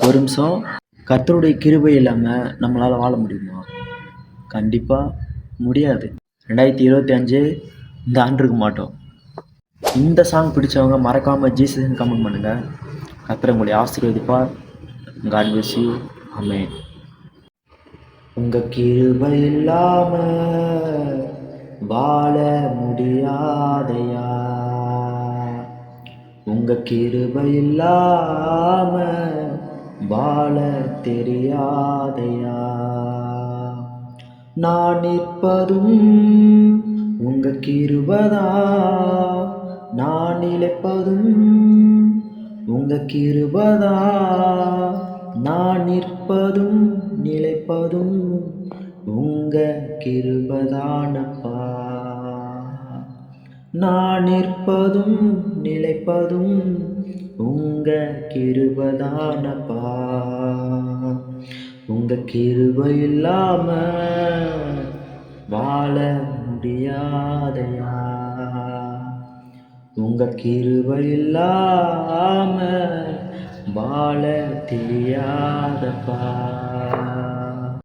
ஒரு நிமிஷம். கர்த்தருடைய கிருபை இல்லாமல் நம்மளால் வாழ முடியுமா? கண்டிப்பாக முடியாது. 2025 இந்த ஆண்டு இருக்க மாட்டோம். இந்த சாங் பிடிச்சவங்க மறக்காமல் ஜீசஸ்ன்னு கமெண்ட் பண்ணுங்கள். கர்த்தர் உங்களை ஆசீர்வதிப்பார். God bless you. ஆமென். உங்க கிருபை இல்லாம வாழ முடியாதையா, உங்க கிருபை இல்லாம வாழ தெரியாதையா, நான் நிற்பதும் உங்க கிருபதா, நான் நிலைப்பதும் உங்க கிருபதா, நான் நிற்பதும் நிலைப்பதும் உங்க கிருபதானப்பா, நான் நிற்பதும் நிலைப்பதும் உங்க கிருபதானப்பா, உங்க கிருபை இல்லாம வாழ முடியாதையா, உங்க கிருபை இல்லாம வாழ தெரியாதப்பா.